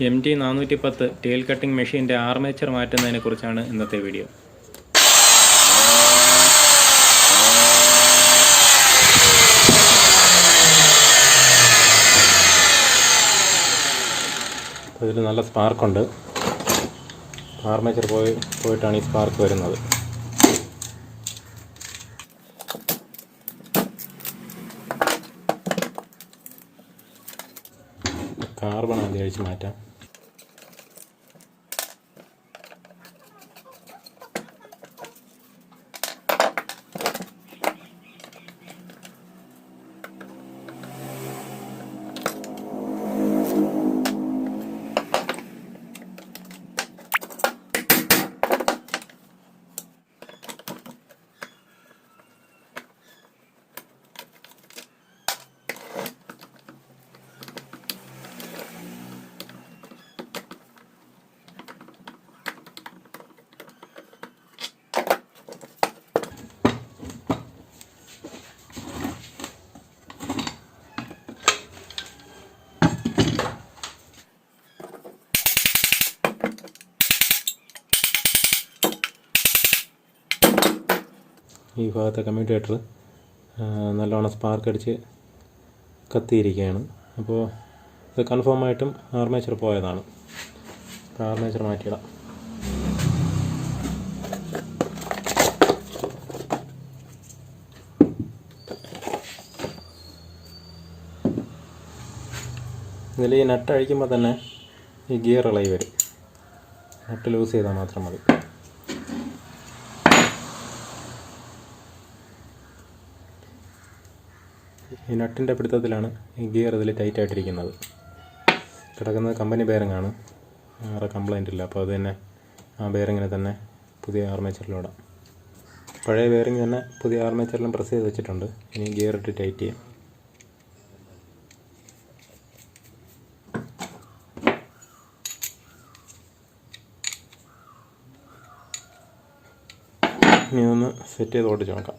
MT410 tail cutting മെഷീൻ്റെ armature മാറ്റുന്നതിനെക്കുറിച്ചാണ് ഇന്നത്തെ video. ഇതിൽ നല്ല സ്പാർക്കുണ്ട്. ആർമേച്ചർ പോയിട്ടാണ് ഈ സ്പാർക്ക് വരുന്നത്. കാർബൺ ആദ്യം അഴിച്ച് മാറ്റാം. ഈ ഭാഗത്തെ കമ്മ്യൂട്ടേറ്റർ നല്ലോണം സ്പാർക്ക് അടിച്ച് കത്തിയിരിക്കുകയാണ്. അപ്പോൾ ഇത് കൺഫേമായിട്ടും ആർമേച്ചർ പോയതാണ്. ആർമേച്ചർ മാറ്റിയിടാം. ഇതിൽ ഈ നട്ട് അഴിക്കുമ്പോൾ തന്നെ ഈ ഗിയർ ഇളകി വരും. നട്ട് ലൂസ് ചെയ്താൽ മാത്രം മതി. ഈ നട്ടിൻ്റെ പിടുത്തത്തിലാണ് ഈ ഗിയർ ഇതിൽ ടൈറ്റായിട്ടിരിക്കുന്നത്. കിടക്കുന്നത് കമ്പനി ബെയറിങ്ങാണ്, വേറെ കംപ്ലൈൻ്റ് ഇല്ല. അപ്പോൾ അത് തന്നെ ആ ബെയറിങ്ങിനെ തന്നെ പുതിയ ആർമേച്ചറിലിടാം. പഴയ ബെയറിങ് തന്നെ പുതിയ ആർമേച്ചറിലും പ്രസ് ചെയ്ത് വെച്ചിട്ടുണ്ട്. ഇനി ഗിയർ ഇട്ട് ടൈറ്റ് ചെയ്യാം. ഇനി ഒന്ന് സെറ്റ് ചെയ്ത് ഓടിച്ച് നോക്കാം.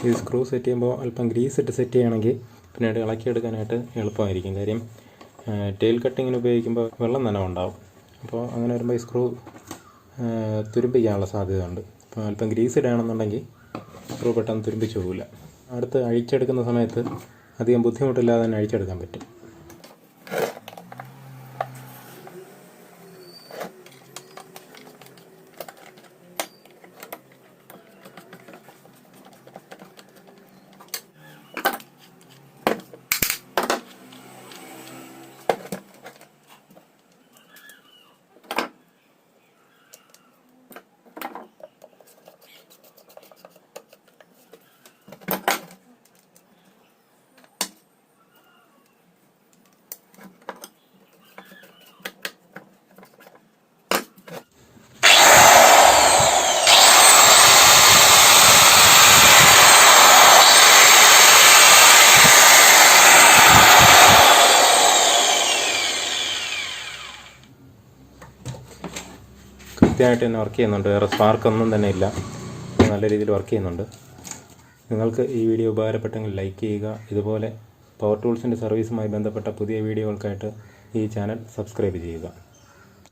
ഈ സ്ക്രൂ സെറ്റ് ചെയ്യുമ്പോൾ അല്പം ഗ്രീസ് ഇട്ട് സെറ്റ് ചെയ്യുകയാണെങ്കിൽ പിന്നീട് ഇളക്കിയെടുക്കാനായിട്ട് എളുപ്പമായിരിക്കും. കാര്യം ടെയിൽ കട്ടിങ്ങിന് ഉപയോഗിക്കുമ്പോൾ വെള്ളം നനവുണ്ടാവും. അപ്പോൾ അങ്ങനെ വരുമ്പോൾ ഈ സ്ക്രൂ തുരുമ്പിക്കാനുള്ള സാധ്യതയുണ്ട്. അപ്പോൾ അല്പം ഗ്രീസ് ഇടുകയാണെന്നുണ്ടെങ്കിൽ സ്ക്രൂ പെട്ടെന്ന് തുരുമ്പിച്ച് പോകില്ല. അടുത്ത് അഴിച്ചെടുക്കുന്ന സമയത്ത് അധികം ബുദ്ധിമുട്ടില്ലാതെ തന്നെ അഴിച്ചെടുക്കാൻ പറ്റും. കൃത്യമായിട്ട് തന്നെ വർക്ക് ചെയ്യുന്നുണ്ട്. വേറെ സ്പാർക്കൊന്നും തന്നെ ഇല്ല. നല്ല രീതിയിൽ വർക്ക് ചെയ്യുന്നുണ്ട്. നിങ്ങൾക്ക് ഈ വീഡിയോ ഉപകാരപ്പെട്ടെങ്കിൽ ലൈക്ക് ചെയ്യുക. ഇതുപോലെ പവർ ടൂൾസിൻ്റെ സർവീസുമായി ബന്ധപ്പെട്ട പുതിയ വീഡിയോകൾക്കായിട്ട് ഈ ചാനൽ സബ്സ്ക്രൈബ് ചെയ്യുക.